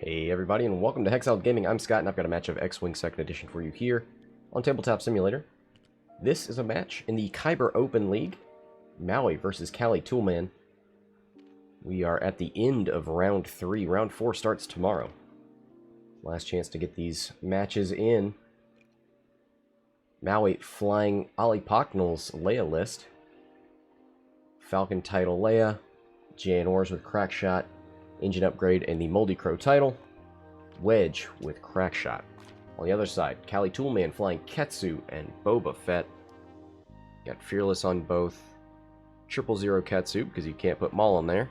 Hey everybody, and welcome to Hexiled Gaming. I'm Scott, and I've got a match of X-Wing 2nd Edition for you here on Tabletop Simulator. This is a match in the Kyber Open League, Maui versus Calitoolman. We are at the end of Round 3. Round 4 starts tomorrow. Last chance to get these matches in. Maui flying Ali Pocknell's Leia list. Falcon title Leia, Jan Ors with Crackshot, Engine Upgrade, and the Moldy Crow title. Wedge with Crackshot. On the other side, Calitoolman flying Ketsu and Boba Fett. Got Fearless on both. 000 Ketsu, because you can't put Maul on there,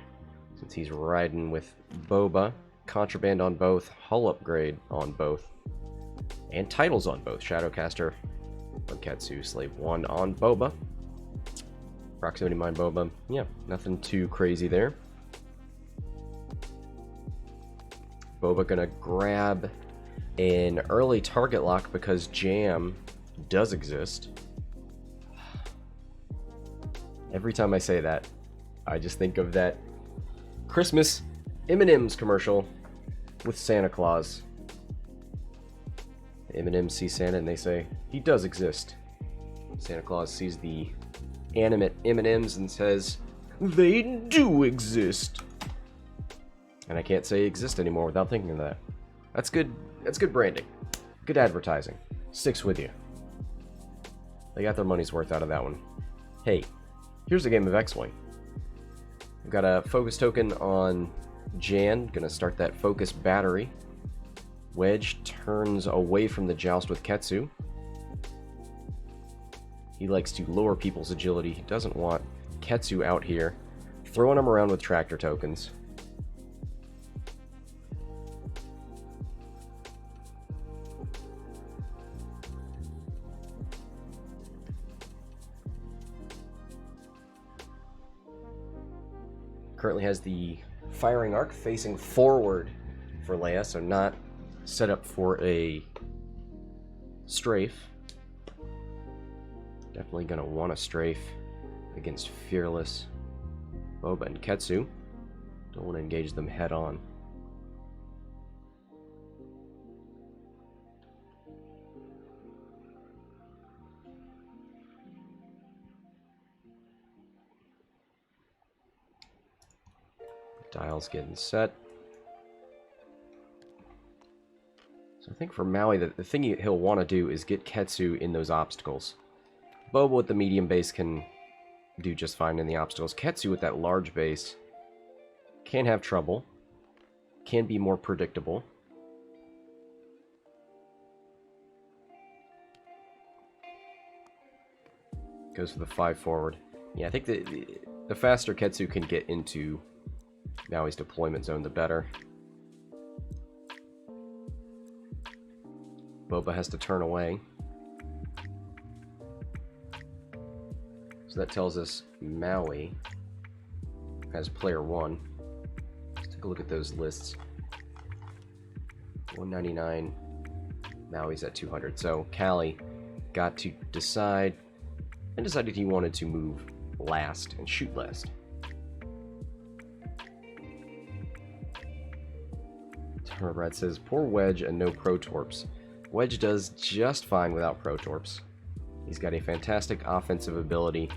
since he's riding with Boba. Contraband on both. Hull Upgrade on both. And titles on both. Shadowcaster on Ketsu. Slave 1 on Boba. Proximity Mine Boba. Yeah, nothing too crazy there. Boba gonna grab an early target lock because Jam does exist. Every time I say that, I just think of that Christmas M&M's commercial with Santa Claus. The M&M's see Santa and they say, he does exist. Santa Claus sees the animate M&M's and says, they do exist. And I can't say exist anymore without thinking of that. That's good branding. Good advertising. Sticks with you. They got their money's worth out of that one. Hey, here's a game of X-Wing. We've got a focus token on Jan. Gonna start that focus battery. Wedge turns away from the joust with Ketsu. He likes to lower people's agility. He doesn't want Ketsu out here throwing him around with tractor tokens. Currently has the firing arc facing forward for Leia, so not set up for a strafe. Definitely going to want a strafe against Fearless, Boba, and Ketsu. Don't want to engage them head on. Dial's getting set. So I think for Maui, the thing he'll want to do is get Ketsu in those obstacles. Boba with the medium base can do just fine in the obstacles. Ketsu with that large base can have trouble. Can be more predictable. Goes for the 5 forward. Yeah, I think the faster Ketsu can get into Maui's deployment zone, the better. Boba has to turn away. So that tells us Maui has player 1. Let's take a look at those lists. 199. Maui's at 200. So Cali got to decide and decided he wanted to move last and shoot last. Brad says, poor Wedge and no Protorps. Wedge does just fine without Protorps. He's got a fantastic offensive ability.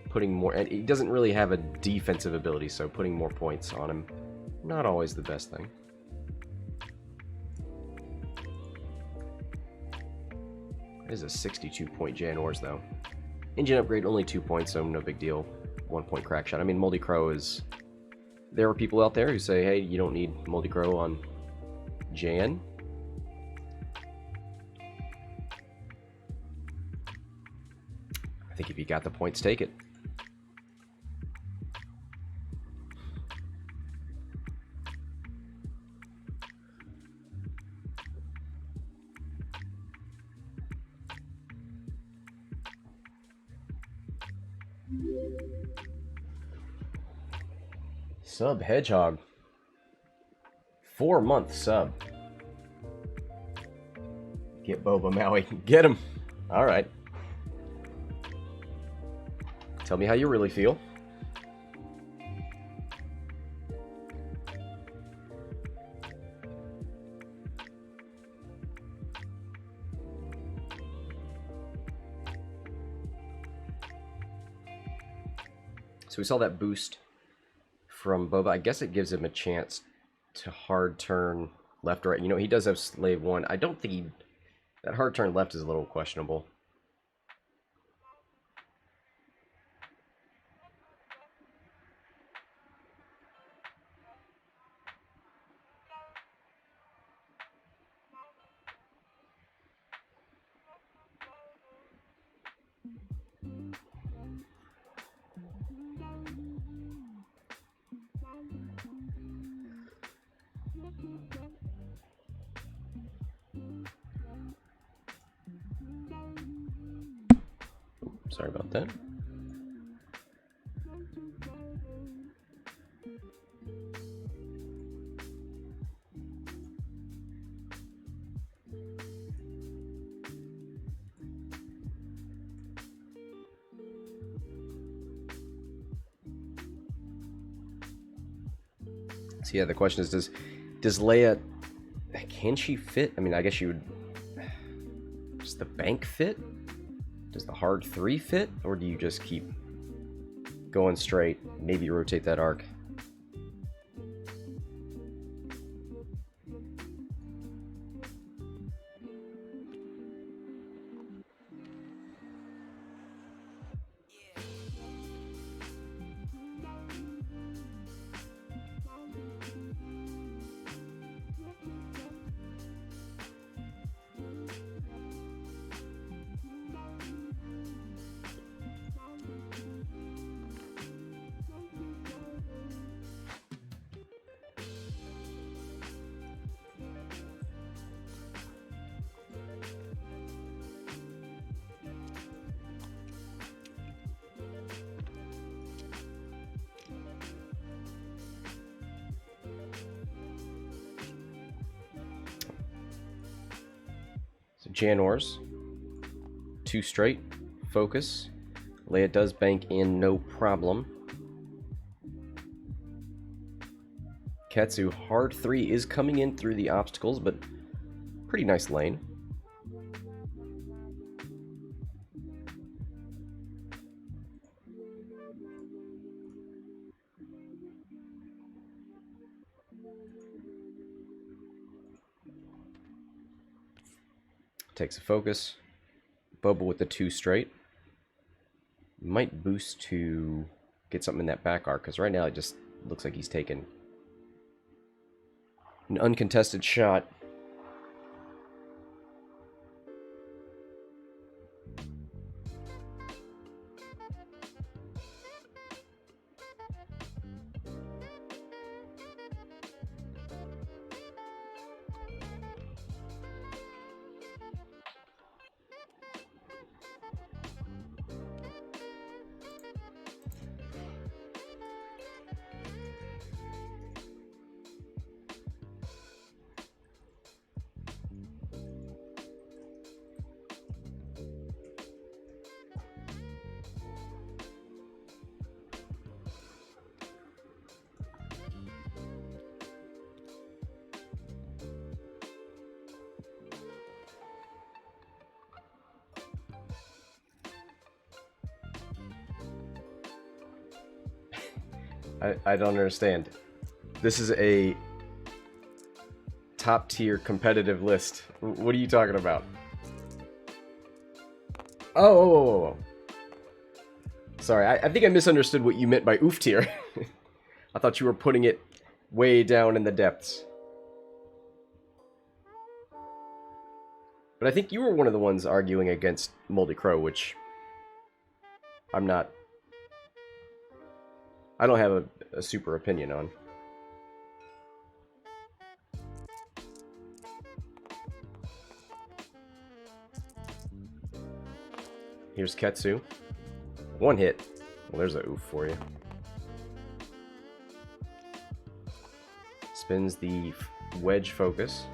Putting more, and he doesn't really have a defensive ability, so putting more points on him, not always the best thing. It is a 62-point Jan Ors, though. Engine upgrade, only 2 points, so no big deal. 1 point Crackshot. I mean, Moldy Crow is... There are people out there who say, hey, you don't need Moldy Crow on Jan. I think if you got the points, take it. Sub Hedgehog. 4-month sub. Get Boba, Maui. Get him. Alright. Tell me how you really feel. So we saw that boost from Boba. I guess it gives him a chance to hard turn left or right. You know, he does have Slave 1. I don't think he... That hard turn left is a little questionable. Sorry about that. So yeah, the question is, does Leia, can she fit? I mean, I guess she would. Does the bank fit? Does the hard 3 fit? Or do you just keep going straight, maybe rotate that arc? Janors, 2 straight, focus. Leia does bank in, no problem. Ketsu, hard 3 is coming in through the obstacles, but pretty nice lane. Takes a focus. Boba with the 2 straight. Might boost to get something in that back arc, because right now it just looks like he's taking an uncontested shot. I don't understand. This is a top tier competitive list. What are you talking about? Oh. Sorry, I think I misunderstood what you meant by oof tier. I thought you were putting it way down in the depths. But I think you were one of the ones arguing against Moldy Crow, which I'm not... I don't have a super opinion on. Here's Ketsu. 1 hit. Well, there's a oof for you. Spins the wedge focus.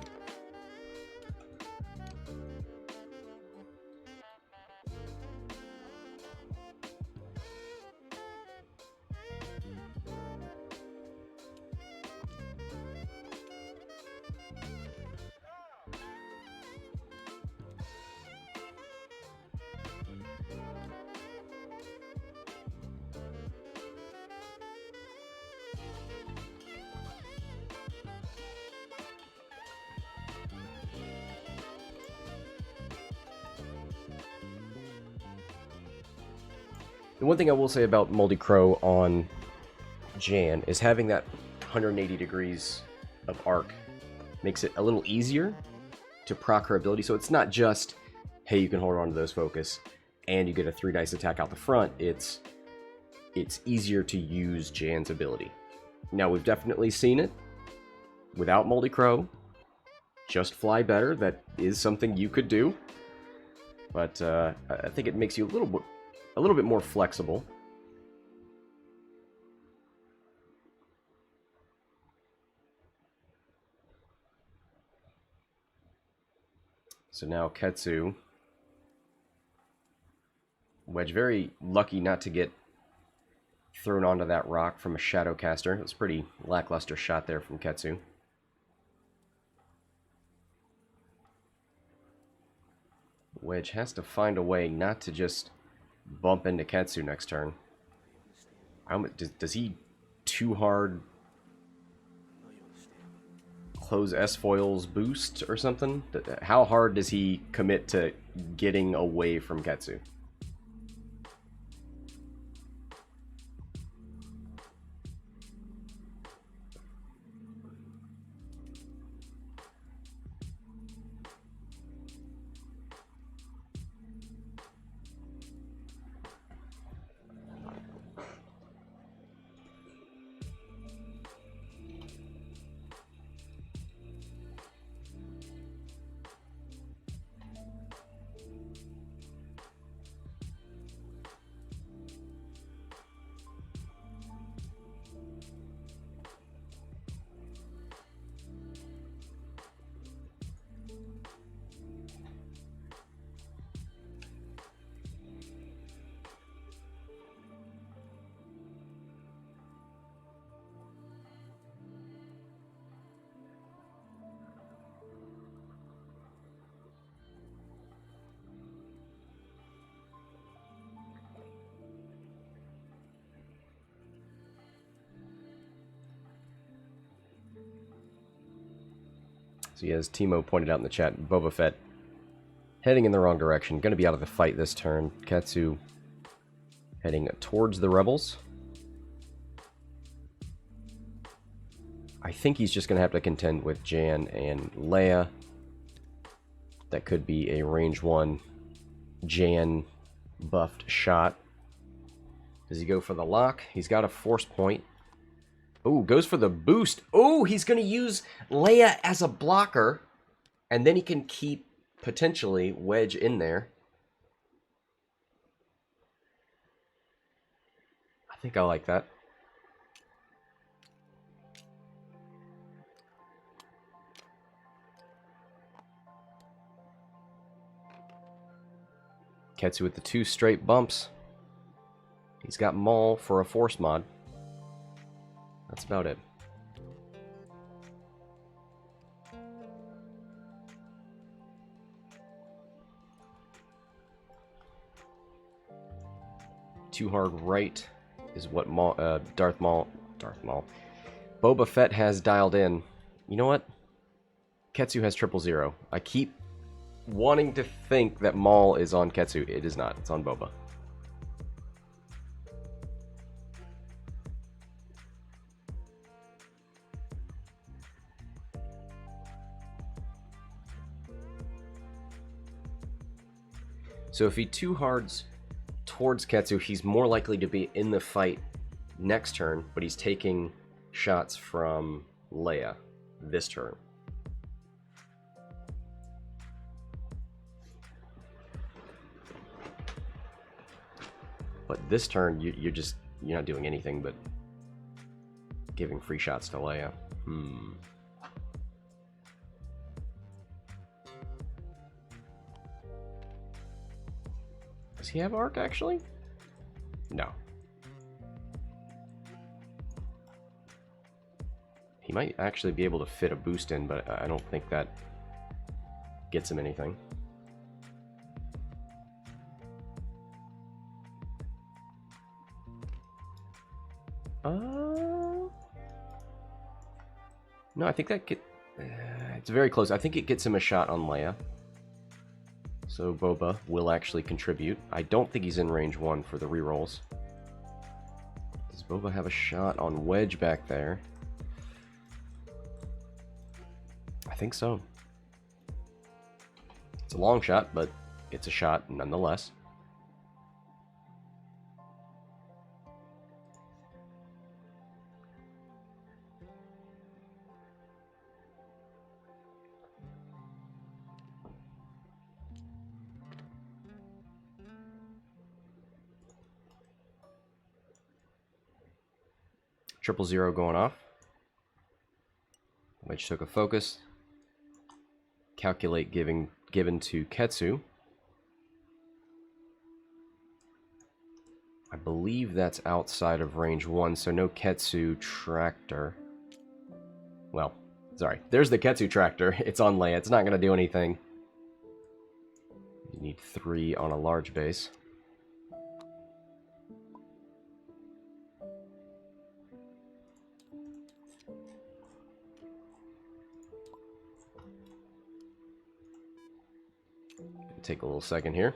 The one thing I will say about Moldy Crow on Jan is having that 180 degrees of arc makes it a little easier to proc her ability. So it's not just, hey, you can hold on to those focus and you get a 3 dice attack out the front. It's easier to use Jan's ability. Now, we've definitely seen it without Moldy Crow. Just fly better. That is something you could do. But I think it makes you a little bit more flexible. So now Ketsu. Wedge very lucky not to get thrown onto that rock from a Shadowcaster. It was a pretty lackluster shot there from Ketsu. Wedge has to find a way not to just bump into Ketsu next turn. Does he too hard close S-Foil's boost or something? How hard does he commit to getting away from Ketsu? So as Timo pointed out in the chat, Boba Fett heading in the wrong direction. Going to be out of the fight this turn. Ketsu heading towards the rebels. I think he's just going to have to contend with Jan and Leia. That could be a range 1 Jan buffed shot. Does he go for the lock? He's got a force point. Oh, goes for the boost. Oh, he's going to use Leia as a blocker. And then he can keep, potentially, Wedge in there. I think I like that. Ketsu with the 2 straight bumps. He's got Maul for a force mod. That's about it. Too hard right is what Darth Maul. Boba Fett has dialed in. You know what? Ketsu has 000. I keep wanting to think that Maul is on Ketsu. It is not. It's on Boba. So if he 2-hards towards Ketsu, he's more likely to be in the fight next turn, but he's taking shots from Leia this turn. But this turn, you're not doing anything but giving free shots to Leia. Does he have arc, actually? No. He might actually be able to fit a boost in, but I don't think that gets him anything. No, I think that it's very close. I think it gets him a shot on Leia. So Boba will actually contribute. I don't think he's in range 1 for the rerolls. Does Boba have a shot on Wedge back there? I think so. It's a long shot, but it's a shot nonetheless. Triple zero going off. Wedge took a focus. Calculate given to Ketsu. I believe that's outside of range 1, so no Ketsu tractor. Well, sorry. There's the Ketsu tractor. It's on Leia. It's not going to do anything. You need 3 on a large base. Take a little second here.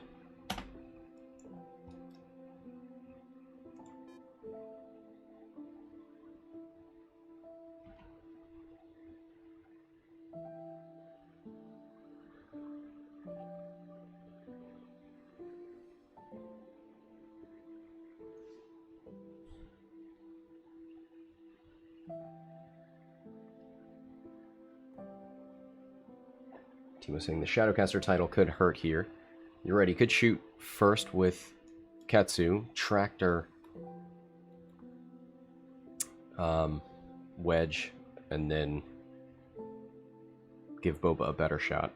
Timo saying the Shadowcaster title could hurt here. You're right, he could shoot first with Ketsu, tractor Wedge, and then give Boba a better shot.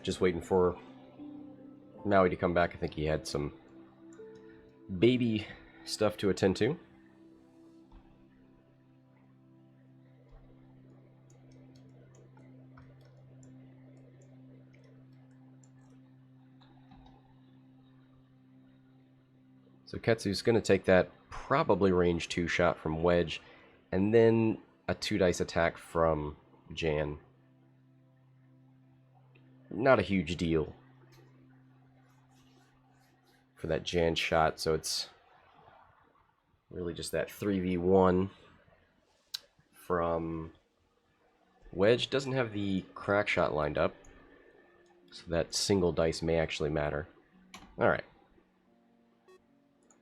Just waiting for Maui to come back. I think he had some baby stuff to attend to. So Ketsu's going to take that probably range 2 shot from Wedge, and then a 2-dice attack from Jan. Not a huge deal for that Jan shot, so it's really just that 3v1 from Wedge. Doesn't have the crack shot lined up, so that single dice may actually matter. Alright.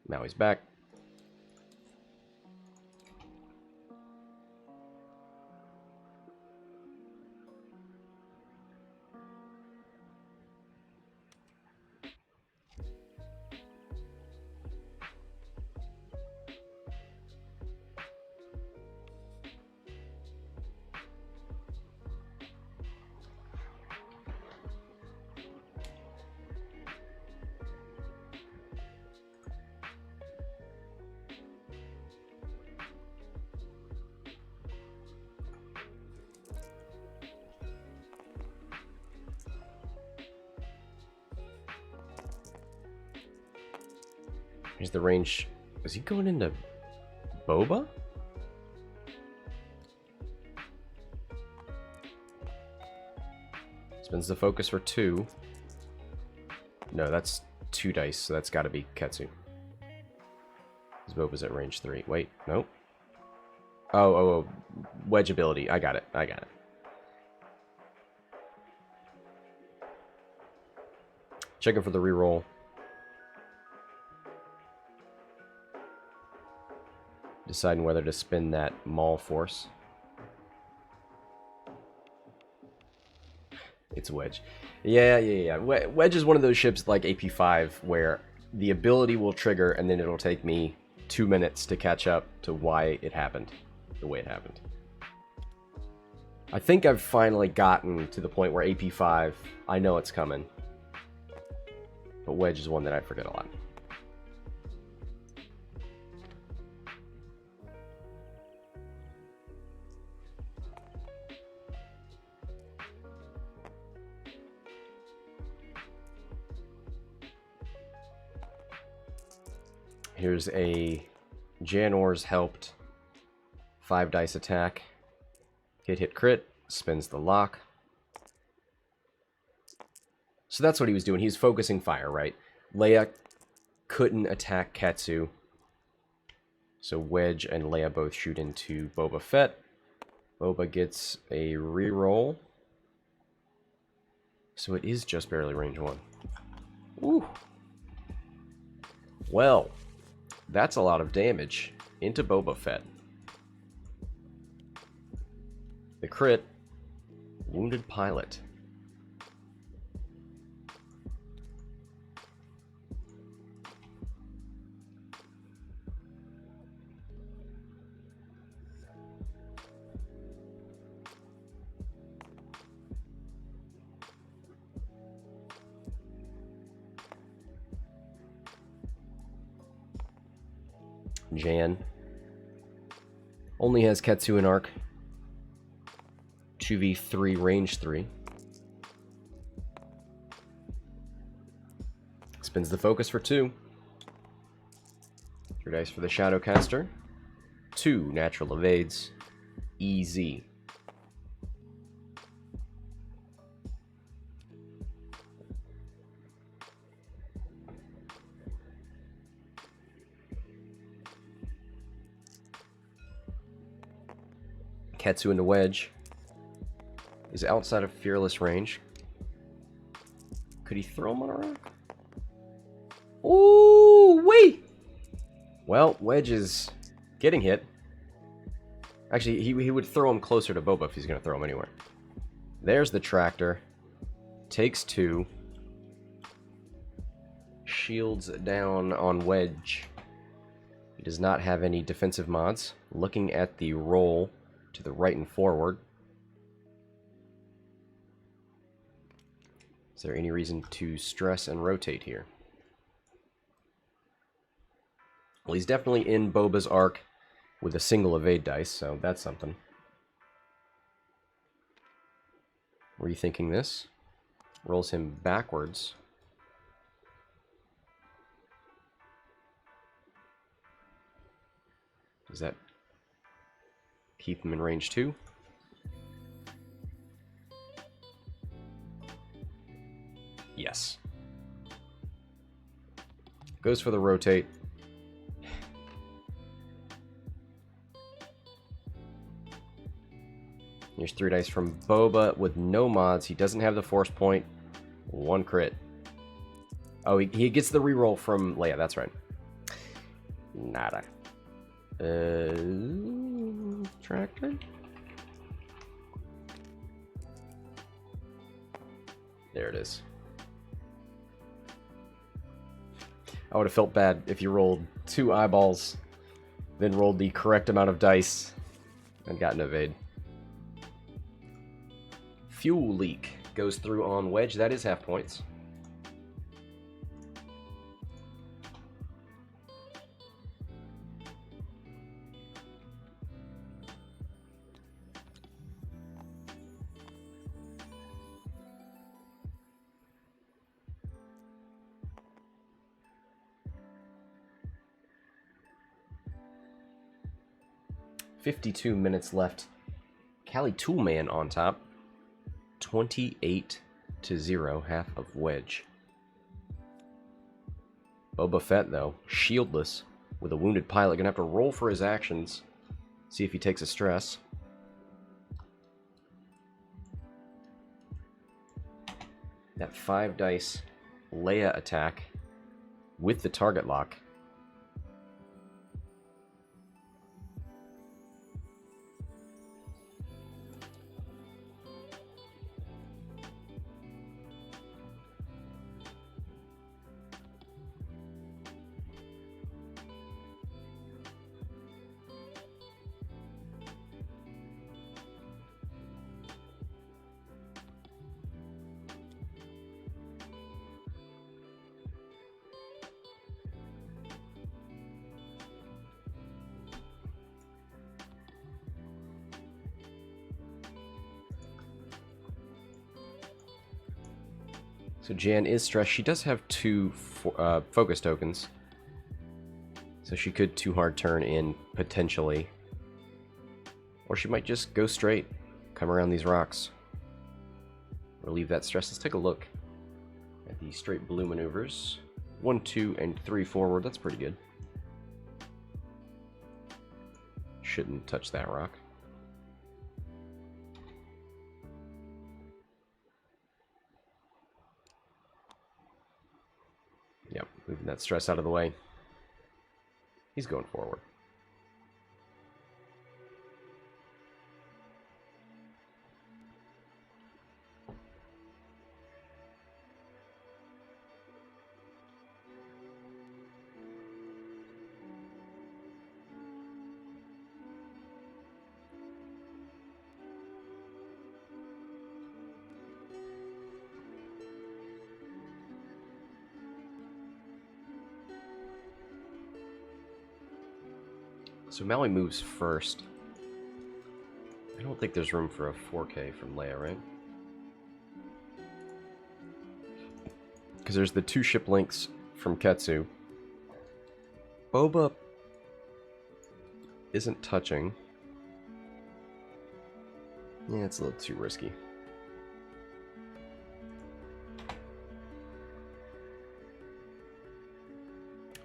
Maui's back. Here's the range. Is he going into Boba? Spins the focus for 2. No, that's 2 dice, so that's got to be Ketsu. Because Boba's at range 3. Wait, nope. Oh, Wedge ability. I got it. Checking for the reroll. Deciding whether to spin that Maul Force. It's Wedge. Yeah. Wedge is one of those ships like AP5 where the ability will trigger and then it'll take me 2 minutes to catch up to why it happened the way it happened. I think I've finally gotten to the point where AP5, I know it's coming. But Wedge is one that I forget a lot. Here's a Janor's helped 5 dice attack. Hit, crit. Spins the lock. So that's what he was doing. He was focusing fire, right? Leia couldn't attack Ketsu. So Wedge and Leia both shoot into Boba Fett. Boba gets a reroll. So it is just barely range 1. Woo! Well, that's a lot of damage into Boba Fett. The crit, wounded pilot. Jan only has Ketsu and Arc. 2v3 range 3. Spins the focus for 2. 3 dice for the Shadowcaster. 2 natural evades. Easy. Ketsu into Wedge. Is outside of fearless range. Could he throw him on a rock? Ooh, wait! Well, Wedge is getting hit. Actually, he would throw him closer to Boba if he's going to throw him anywhere. There's the tractor. Takes 2. Shields down on Wedge. He does not have any defensive mods. Looking at the roll to the right and forward. Is there any reason to stress and rotate here? Well, he's definitely in Boba's arc with a single evade dice, so that's something. Rethinking this. Rolls him backwards. Does that keep him in range 2? Yes. Goes for the rotate. Here's 3 dice from Boba with no mods. He doesn't have the force point. 1 crit. Oh, he gets the reroll from Leia. That's right. Nada. Tractor? There it is. I would have felt bad if you rolled 2 eyeballs, then rolled the correct amount of dice, and got an evade. Fuel leak goes through on Wedge. That is half points. $52 minutes left. Calitoolman on top. 28-0, half of Wedge. Boba Fett, though, shieldless, with a wounded pilot. Gonna have to roll for his actions. See if he takes a stress. That 5 dice Leia attack with the target lock. So Jan is stressed. She does have 2 focus tokens. So she could too hard turn in, potentially. Or she might just go straight, come around these rocks. Relieve that stress. Let's take a look at the straight blue maneuvers. 1, 2, and 3 forward. That's pretty good. Shouldn't touch that rock. Yep, moving that stress out of the way. He's going forward. So Maui moves first. I don't think there's room for a 4K from Leia, right? Because there's the 2 ship links from Ketsu. Boba isn't touching. Yeah, it's a little too risky.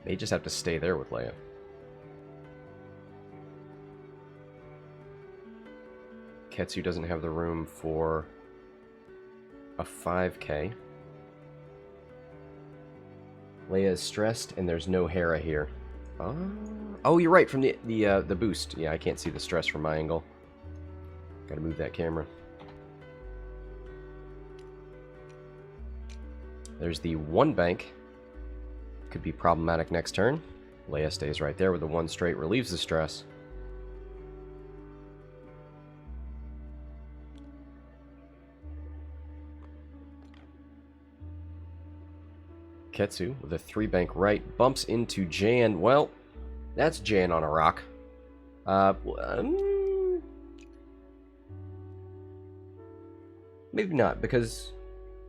May just have to stay there with Leia. Ketsu doesn't have the room for a 5K. Leia is stressed, and there's no Hera here. Oh, you're right, from the boost. Yeah, I can't see the stress from my angle. Gotta move that camera. There's the 1 bank. Could be problematic next turn. Leia stays right there with the 1 straight, relieves the stress. Ketsu with a 3 bank right bumps into Jan. Well, that's Jan on a rock. Maybe not, because,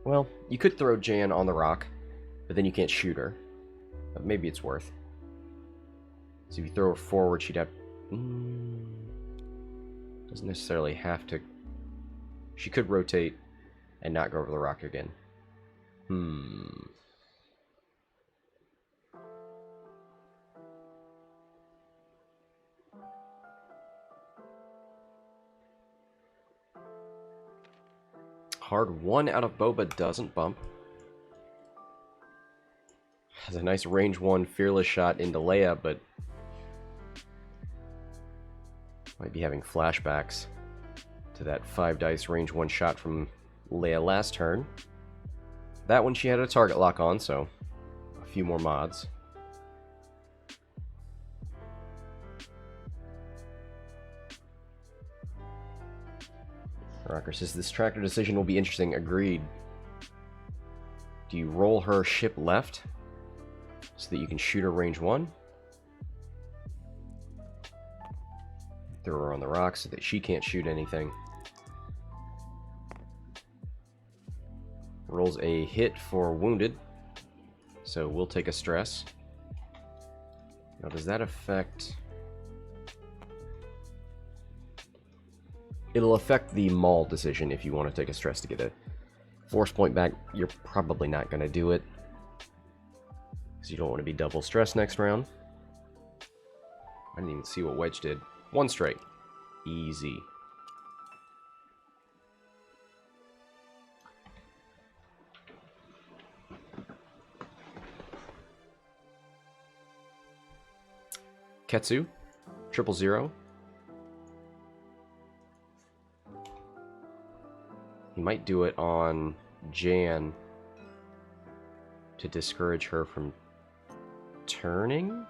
well, you could throw Jan on the rock, but then you can't shoot her. But maybe it's worth. So if you throw her forward, she'd have... doesn't necessarily have to... She could rotate and not go over the rock again. Hard 1 out of Boba doesn't bump. Has a nice range 1 fearless shot into Leia, but might be having flashbacks to that 5 dice range 1 shot from Leia last turn. That one she had a target lock on, so a few more mods. Rocker says this tractor decision will be interesting. Agreed. Do you roll her ship left so that you can shoot her range 1? Throw her on the rock so that she can't shoot anything. Rolls a hit for wounded, so we'll take a stress. Now, does that affect... It'll affect the maul decision if you want to take a stress to get a force point back. You're probably not going to do it, because you don't want to be double stressed next round. I didn't even see what Wedge did. 1 straight. Easy. Ketsu, 000. He might do it on Jan to discourage her from turning.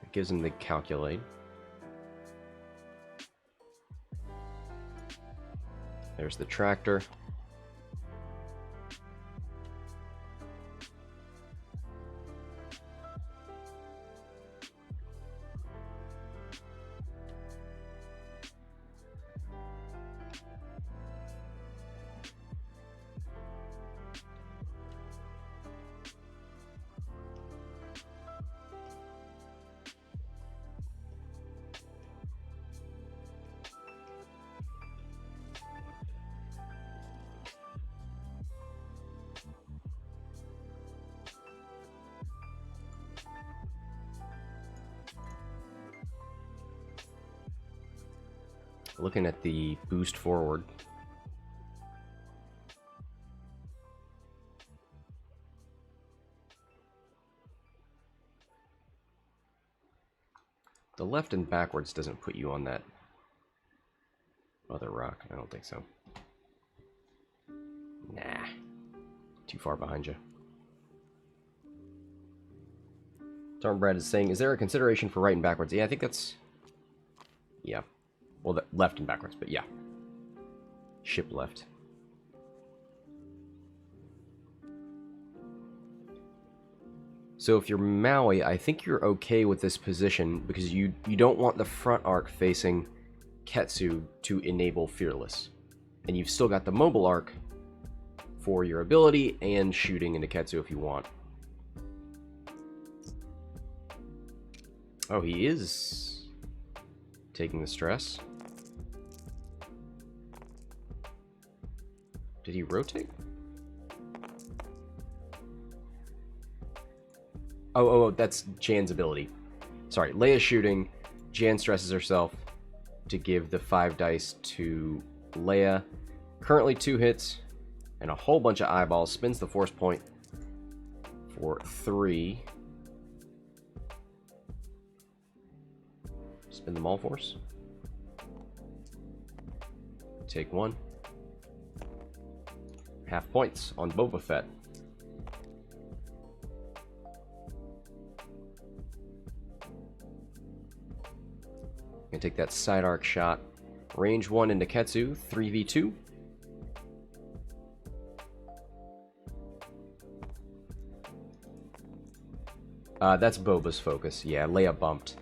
It gives him the calculate. There's the tractor. Looking at the boost forward. The left and backwards doesn't put you on that other rock. I don't think so. Nah. Too far behind you. Brad is saying, is there a consideration for right and backwards? Yeah, I think that's... Yeah. Well, the left and backwards, but yeah. Ship left. So if you're Maui, I think you're okay with this position because you don't want the front arc facing Ketsu to enable Fearless. And you've still got the mobile arc for your ability and shooting into Ketsu if you want. Oh, he is taking the stress. Did he rotate? Oh, that's Jan's ability. Sorry, Leia's shooting. Jan stresses herself to give the 5 dice to Leia. Currently 2 hits and a whole bunch of eyeballs. Spins the force point for 3. Spin the maul force. Take 1. Half points on Boba Fett. Gonna take that side arc shot. Range 1 into Ketsu, 3v2. That's Boba's focus. Yeah, Leia bumped.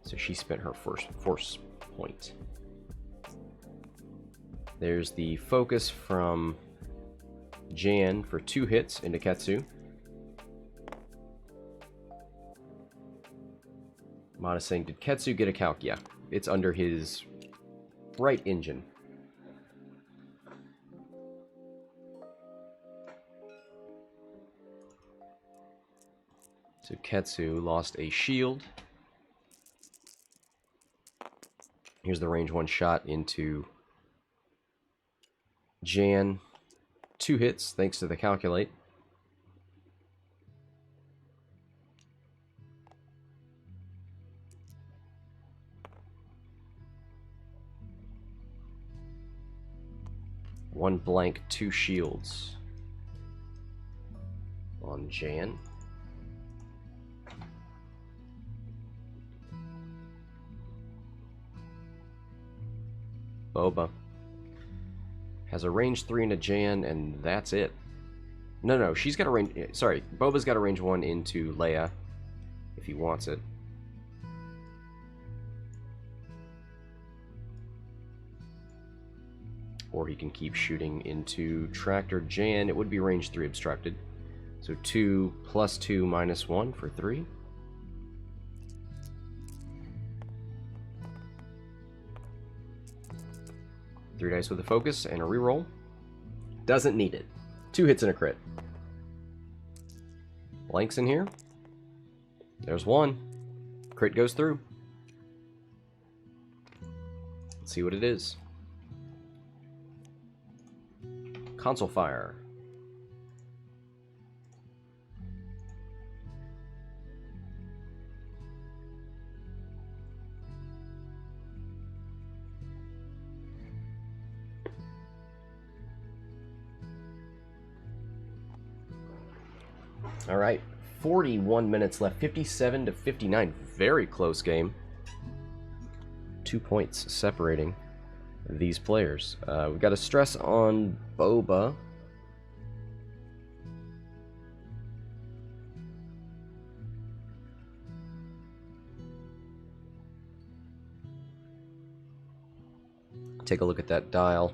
So she spent her first force point. There's the focus from Jan for 2 hits into Ketsu. Mod is saying, did Ketsu get a calc? Yeah, it's under his right engine. So Ketsu lost a shield. Here's the range 1 shot into Jan. 2 hits, thanks to the calculate. One blank, 2 shields on Jan. Boba has a range 3 into Jan, and that's it. No, she's got a range... Sorry, Boba's got a range 1 into Leia, if he wants it. Or he can keep shooting into Tractor Jan. It would be range 3 obstructed. So 2 plus 2 minus 1 for 3. Three dice with a focus and a reroll. Doesn't need it. 2 hits and a crit. Blanks in here. There's 1. Crit goes through. Let's see what it is. Console fire. All right, 41 minutes left, 57 to 59. Very close game. 2 points separating these players. We've got a stress on Boba. Take a look at that dial.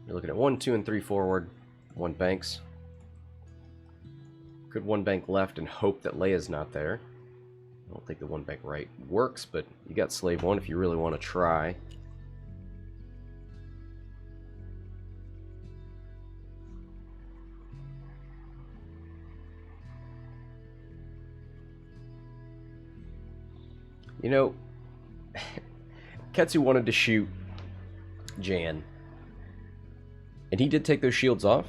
You're looking at 1, 2, and 3 forward. 1 banks. Could 1 bank left and hope that Leia's not there. I don't think the 1 bank right works, but you got slave 1 if you really want to try. You know, Ketsu wanted to shoot Jan, and he did take those shields off.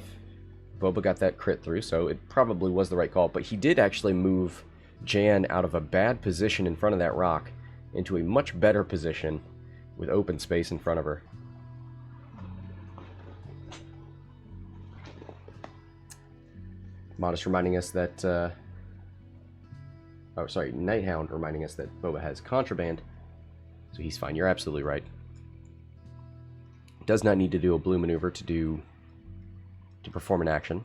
Boba got that crit through, so it probably was the right call, but he did actually move Jan out of a bad position in front of that rock into a much better position with open space in front of her. Modest reminding us that, oh, sorry, Nighthound reminding us that Boba has contraband, so he's fine. You're absolutely right. Does not need to do a blue maneuver to perform an action.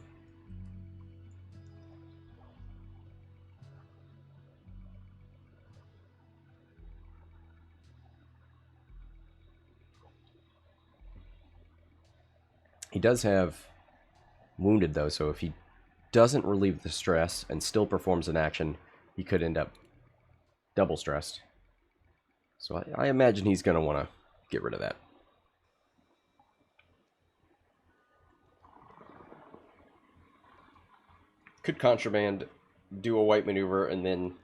He does have wounded, though, so if he doesn't relieve the stress and still performs an action, he could end up double stressed. So I imagine he's going to want to get rid of that. Could contraband, do a white maneuver, and then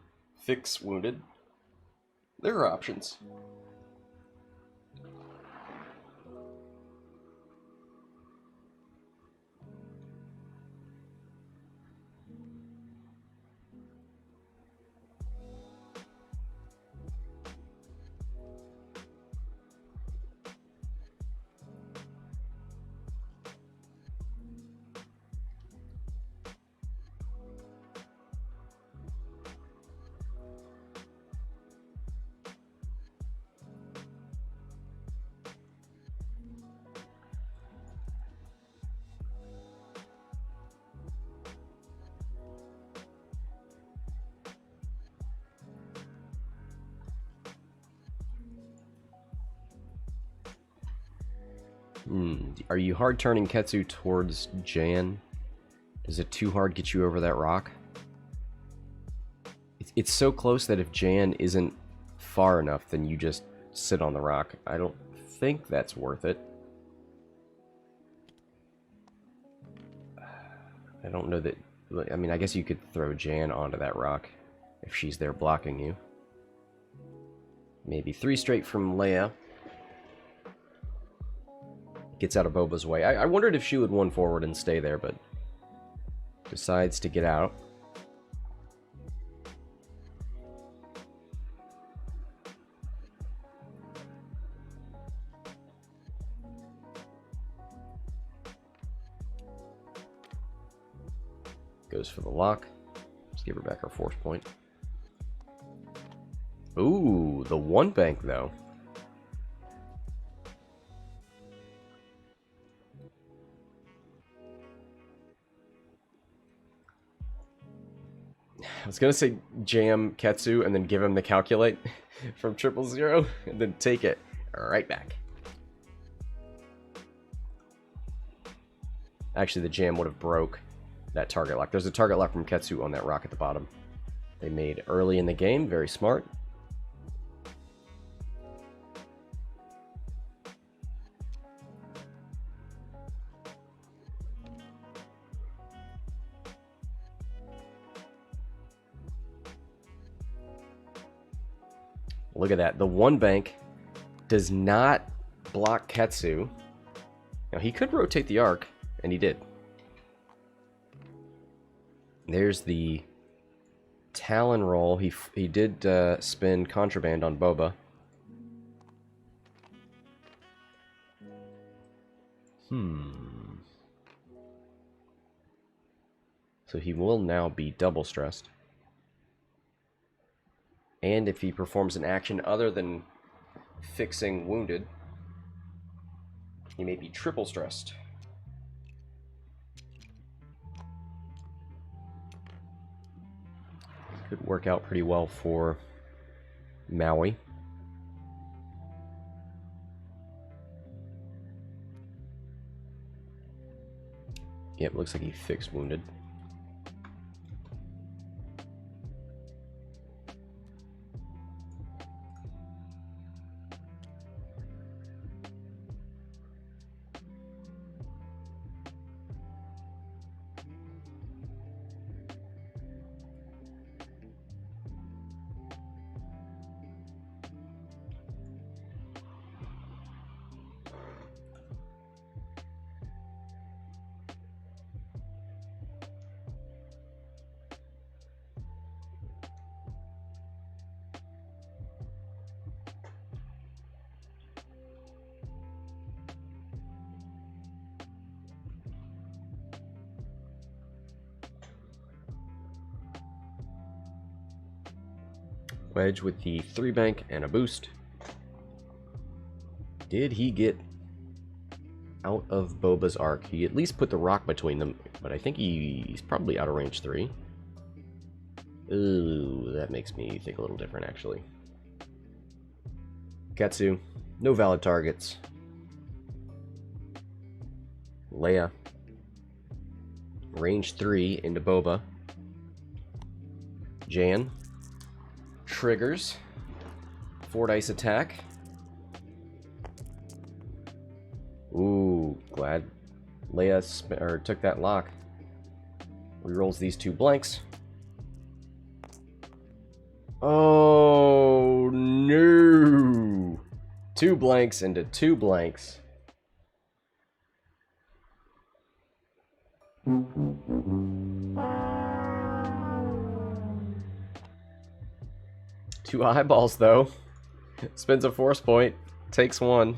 fix wounded. There are options. Are you hard turning Ketsu towards Jan? Does it too hard get you over that rock? It's so close that if Jan isn't far enough, then you just sit on the rock. I don't think that's worth it. I don't know that... I mean, I guess you could throw Jan onto that rock if she's there blocking you. Maybe 3 straight from Leia. Gets out of Boba's way. I wondered if she would 1 forward and stay there, but decides to get out. Goes for the lock. Let's give her back her force point. Ooh, the 1 bank though. I was gonna say jam Ketsu and then give him the calculate from 000 and then take it right back. Actually, the jam would have broke that target lock. There's a target lock from Ketsu on that rock at the bottom. They made early in the game. Very smart. Look at that. The 1 bank does not block Ketsu. Now, he could rotate the arc, and he did. There's the Talon roll. He did spin contraband on Boba. So he will now be double stressed. And if he performs an action other than fixing wounded, he may be triple stressed. Could work out pretty well for Maui. Yep, looks like he fixed wounded. Wedge with the 3-bank and a boost. Did he get out of Boba's arc? He at least put the rock between them, but I think he's probably out of range 3. Ooh, that makes me think a little different, actually. Ketsu, no valid targets. Leia, range 3 into Boba. Jan, triggers, 4 dice attack. Ooh, glad Leia took that lock. Rerolls these 2 blanks. Oh no! 2 blanks into 2 blanks. Two eyeballs though. Spends a force point, takes 1.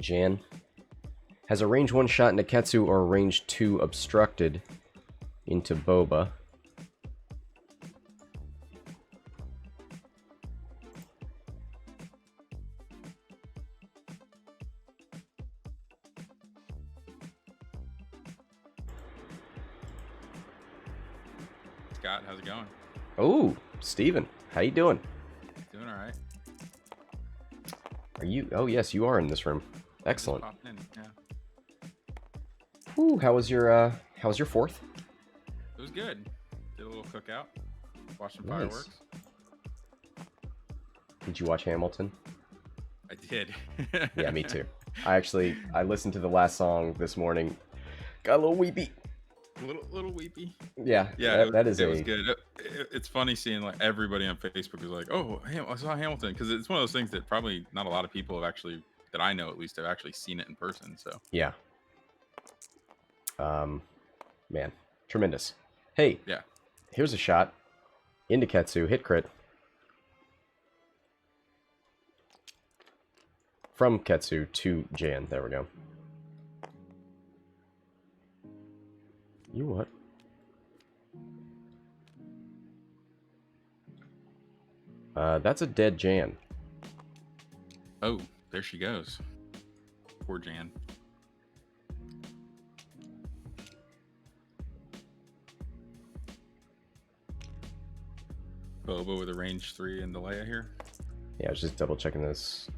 Jan has a range 1 shot into Ketsu or a range 2 obstructed into Boba. Scott, how's it going? Oh, Steven, how you doing? Doing all right. Are you? Oh yes, you are in this room. Excellent. In, yeah. Ooh, how was your 4th? It was good. Did a little cookout. Watched some Nice. fireworks. Did you watch Hamilton? I did. Yeah, me too. I listened to the last song this morning. Got a little weepy. Little weepy. Yeah, Yeah, that is it was good. It's funny seeing like everybody on Facebook is like, "Oh, I saw Hamilton," because it's one of those things that probably not a lot of people have actually, that I know at least, have actually seen it in person. So yeah. Man, tremendous. Hey, yeah, here's a shot into Ketsu, hit crit. From Ketsu to Jan. There we go. You what? That's a dead Jan. oh, there she goes. Poor Jan. Boba with a range 3 in the Leia here. Yeah, I was just double checking this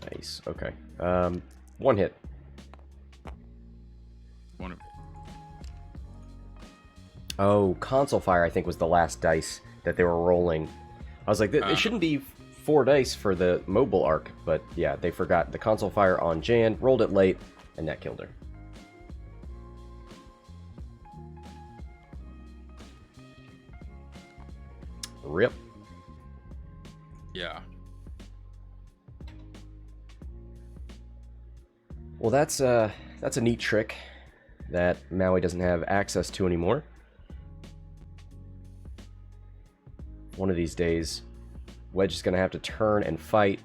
dice. Okay. 1 hit. One of Oh, console fire I think was the last dice that they were rolling. I was like, it shouldn't be 4 dice for the mobile arc, but yeah, they forgot the console fire on Jan, rolled it late, and that killed her. Rip. yeah. Well, that's a neat trick that Maui doesn't have access to anymore. One of these days, Wedge is going to have to turn and fight.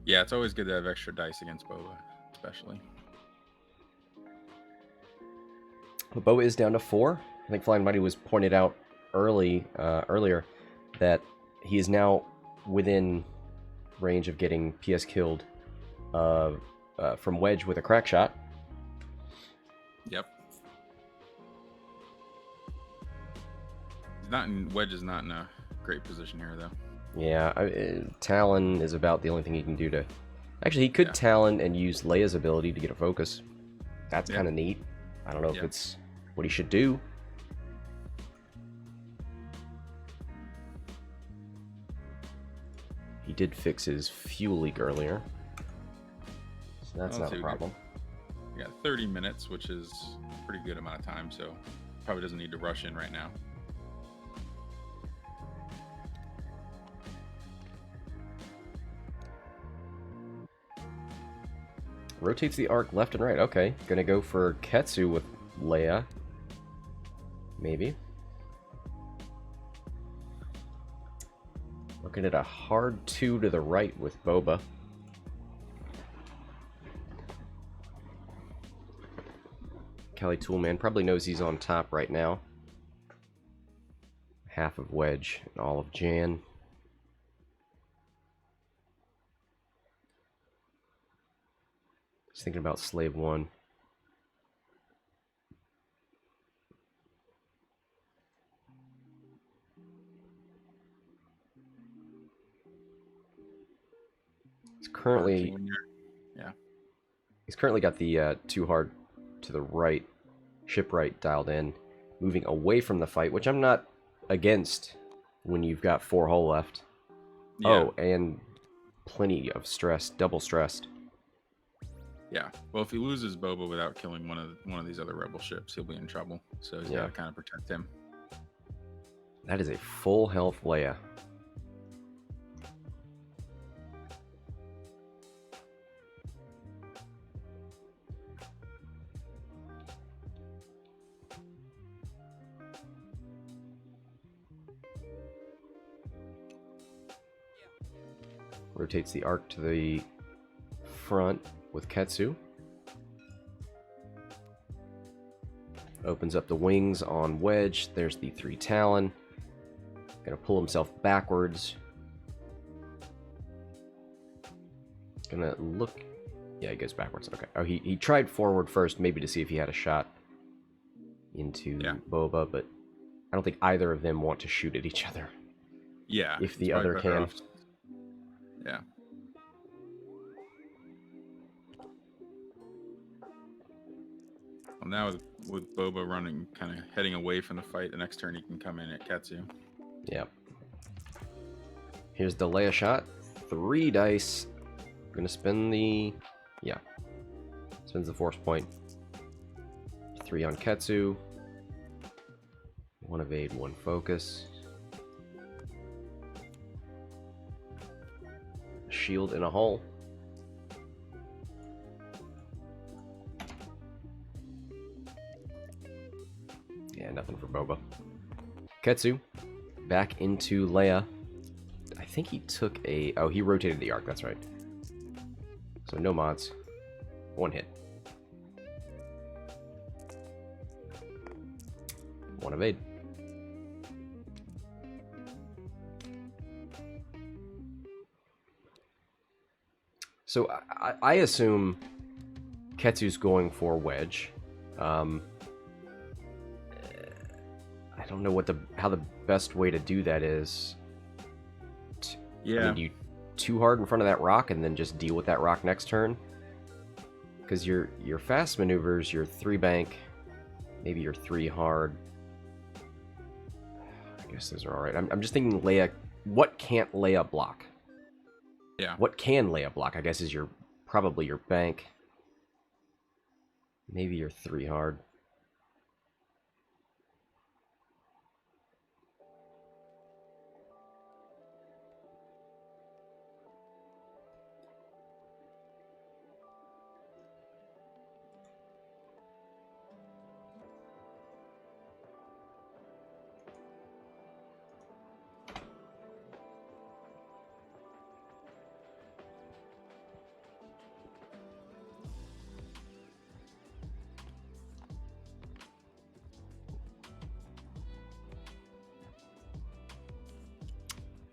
Yeah, it's always good to have extra dice against Boba, especially. But Boba is down to 4. I think Flying Mighty was pointed out earlier that he is now within range of getting PS killed from Wedge with a crack shot. Yep. Wedge is not in a great position here, though. Yeah, Talon is about the only thing he can do to... Actually, he could Talon and use Leia's ability to get a focus. That's kind of neat. I don't know if it's what he should do. He did fix his fuel leak earlier, so that's not a problem. We got 30 minutes, which is a pretty good amount of time, so probably doesn't need to rush in right now. Rotates the arc left and right. Okay, gonna go for Ketsu with Leia. Maybe. Looking at a hard 2 to the right with Boba. Calitoolman probably knows he's on top right now. Half of Wedge and all of Jan. Just thinking about Slave 1. He's currently, yeah. He's currently got the 2 hard to the right, shipwright dialed in, moving away from the fight, which I'm not against when you've got 4 hull left. Yeah. Oh, and plenty of stress, double stressed. Yeah. Well, if he loses Boba without killing one of these other rebel ships, he'll be in trouble. So he's got to kind of protect him. That is a full health Leia. Rotates the arc to the front with Ketsu. Opens up the wings on Wedge. There's the 3 Talon. Gonna pull himself backwards. Gonna look. Yeah, he goes backwards. Okay. Oh, he tried forward first, maybe to see if he had a shot into Boba, but I don't think either of them want to shoot at each other. Yeah. If the other can. Yeah. Well, now with Boba running, kind of heading away from the fight, the next turn he can come in at Ketsu. Yep. Here's the Leia shot. 3 dice. Gonna spend the... Yeah. Spends the force point. 3 on Ketsu. 1 evade, 1 focus. Shield in a hull. Yeah, nothing for Boba. Ketsu back into Leia. I think he took a... Oh, he rotated the arc, that's right. So no mods. 1 hit. 1 evade. So I assume Ketsu's going for Wedge. I don't know how the best way to do that is. Yeah. I mean, you 2 hard in front of that rock and then just deal with that rock next turn. Because your fast maneuvers, your 3 bank, maybe your 3 hard. I guess those are all right. I'm just thinking Leia. What can't Leia block? Yeah. What can Leia block, I guess, is probably your bank. Maybe your 3 hard.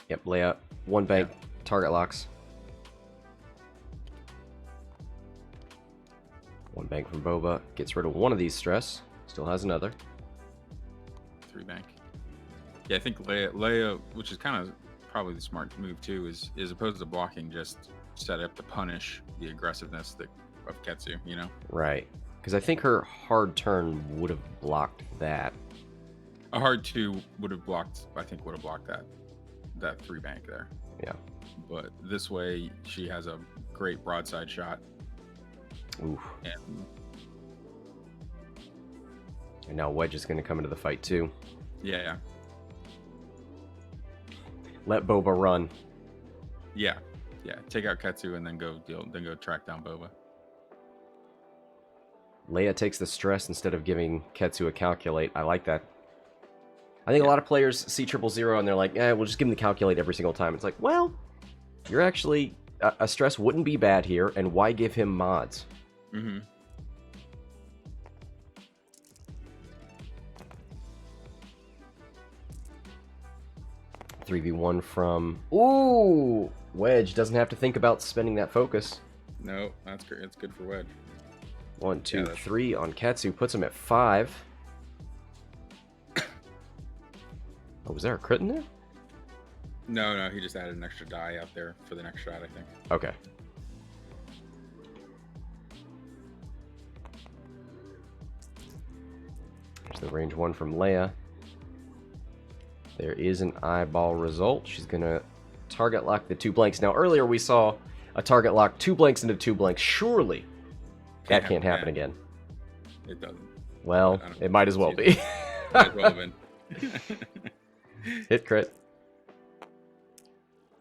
Yep, Leia. 1 bank, target locks. 1 bank from Boba. Gets rid of 1 of these stress. Still has another. 3 bank. Yeah, I think Leia, which is kind of probably the smart move too, is opposed to blocking, just set up to punish the aggressiveness of Ketsu, you know? Right. Because I think her hard turn would have blocked that. A hard 2 would have blocked, I think would have blocked that. that 3 bank there. Yeah. But this way, she has a great broadside shot. Oof. And now Wedge is going to come into the fight too. yeah. Let Boba run. Yeah. Take out Ketsu and then go track down Boba. Leia takes the stress instead of giving Ketsu a calculate. I like that. I think a lot of players see 000 and they're like, we'll just give him the calculate every single time. It's like, well, you're actually... a stress wouldn't be bad here, and why give him mods? Mm-hmm. 3v1 from... Ooh! Wedge doesn't have to think about spending that focus. No, that's great. It's good for Wedge. 1, 2, 3 on Ketsu. Puts him at 5. Oh, was there a crit in there? No, he just added an extra die out there for the next shot, I think. Okay. There's the range 1 from Leia. There is an eyeball result. She's going to target lock the 2 blanks. Now, earlier we saw a target lock 2 blanks into 2 blanks. Surely that can't happen again. It doesn't. Well, it might as well be. Might as well have been. Hit crit.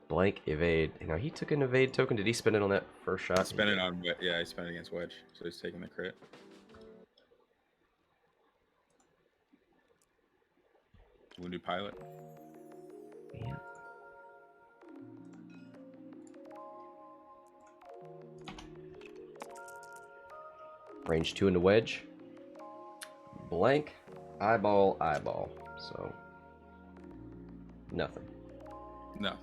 Blank evade. Now he took an evade token. Did he spend it on that first shot? Spend it on, yeah, he spent it against Wedge, so he's taking the crit. Wounded pilot. Yeah. Range 2 into Wedge. Blank. Eyeball. So, nothing. Nothing.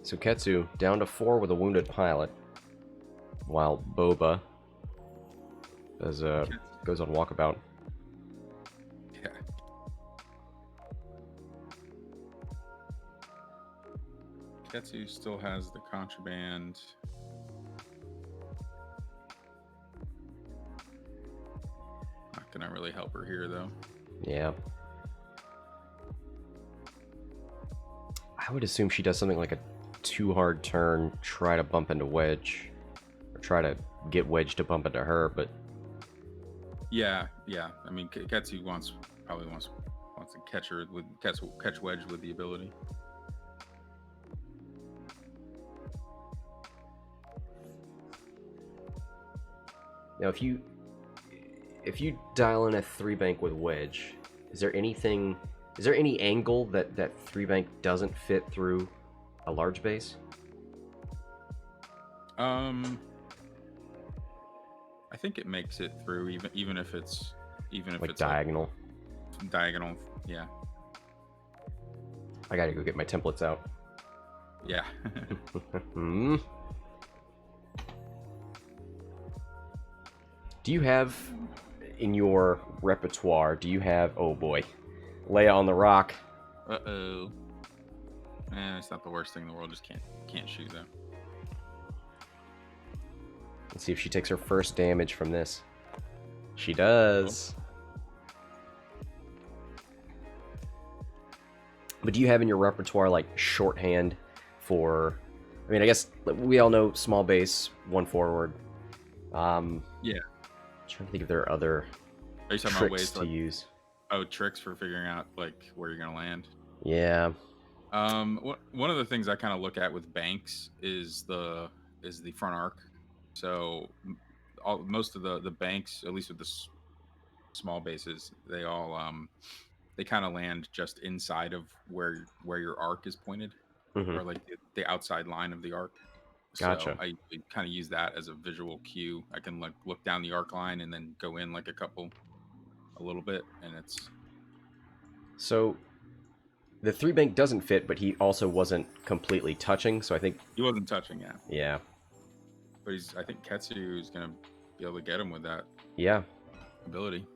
So Ketsu down to 4 with a wounded pilot, while Boba goes on walkabout. Yeah. Ketsu still has the contraband. Not gonna really help her here though. Yeah. I would assume she does something like a too hard turn, try to bump into Wedge, or try to get Wedge to bump into her, but Yeah. I mean, Ketsu probably wants to catch her with catch Wedge with the ability. now if you dial in a 3 bank with Wedge, is there any angle that 3 bank doesn't fit through a large base? I think it makes it through even if it's diagonal. Like diagonal, yeah. I gotta go get my templates out. Yeah. Do you have in your repertoire? Do you have? Oh boy, Leia on the rock. Uh-oh. It's not the worst thing in the world. Just can't shoot though. Let's see if she takes her first damage from this. She does. But do you have in your repertoire like shorthand for? I mean, I guess we all know small base, 1 forward. Yeah. I'm trying to think if there are other Are you talking about tricks ways to use. Oh, tricks for figuring out like where you're gonna land. Yeah. One of the things I kind of look at with banks is the front arc. So most of the banks, at least with the small bases, they all they kind of land just inside of where your arc is pointed, or like the outside line of the arc. Gotcha. So I kind of use that as a visual cue. I can like look down the arc line and then go in like a little bit, and it's So the 3 bank doesn't fit, but he also wasn't completely touching, so I think he wasn't touching, yeah. Yeah. But I think Ketsu is gonna be able to get him with that Yeah. ability.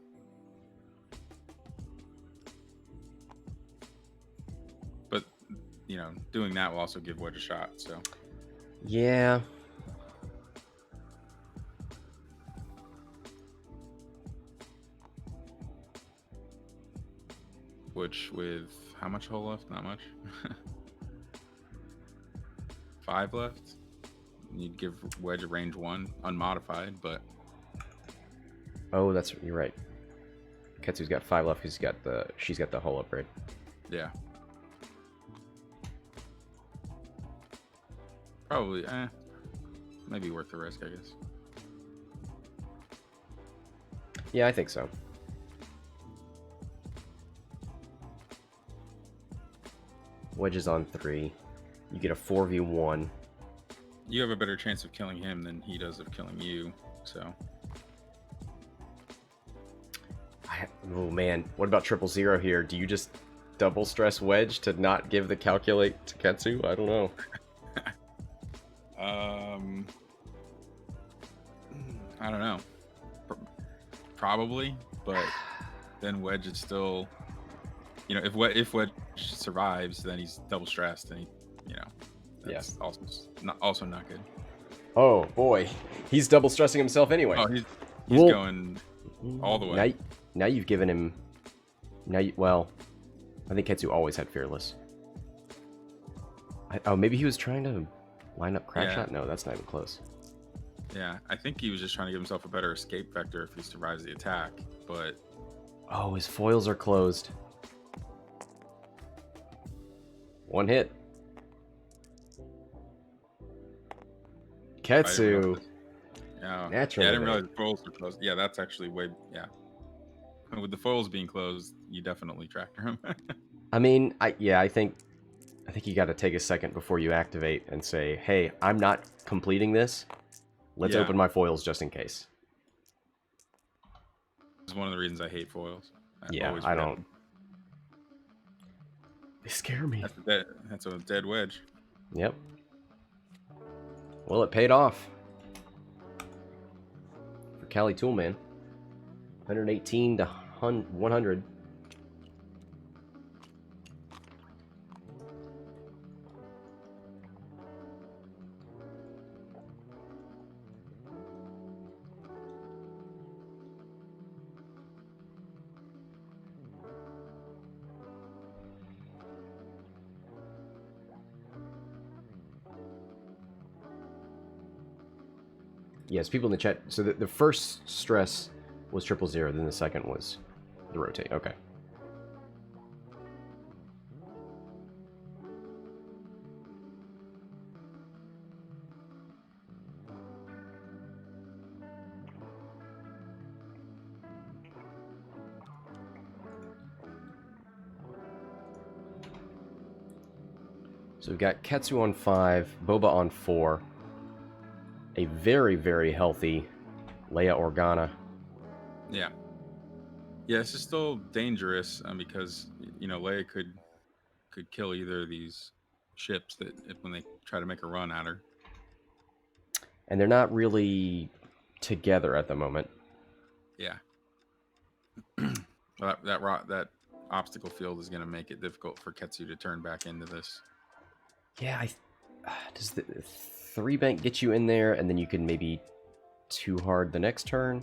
But doing that will also give Wedge a shot. So Yeah. which with how much hull left? Not much. 5 left. You'd give Wedge a range 1, unmodified, but Oh, you're right. Ketsu's got 5 left because she's got the hull upgrade. yeah. Probably, maybe worth the risk, I guess. Yeah, I think so. Wedge is on 3. You get a 4v1. You have a better chance of killing him than he does of killing you, so. Oh man, what about 000 here? Do you just double stress Wedge to not give the calculate to Ketsu? I don't know. I don't know. Probably, but then Wedge is still, if Wedge survives, then he's double stressed, and that's also not good. Oh boy, he's double stressing himself anyway. Oh, he's going all the way. Now you've given him. Well, I think Ketsu always had fearless. Maybe he was trying to line up crack shot. No, that's not even close. Yeah, I think he was just trying to give himself a better escape vector if he survives the attack, but... Oh, his foils are closed. 1 hit. Ketsu. Yeah, Naturally. I didn't realize the foils were closed. Yeah, that's actually yeah. With the foils being closed, you definitely tractor him. I mean, I think you got to take a second before you activate and say, hey, I'm not completing this. Let's open my foils just in case. It's one of the reasons I hate foils. I don't. They scare me. That's a dead Wedge. Yep. Well, it paid off. For Calitoolman. 118 to 100. Yes, people in the chat. So the first stress was 000, then the second was the rotate. Okay. So we've got Ketsu on 5, Boba on 4. A very, very healthy Leia Organa. Yeah. Yeah, this is still dangerous because, Leia could kill either of these ships when they try to make a run at her. And they're not really together at the moment. Yeah. that obstacle field is going to make it difficult for Ketsu to turn back into this. Yeah, does the 3 bank get you in there, and then you can maybe 2 hard the next turn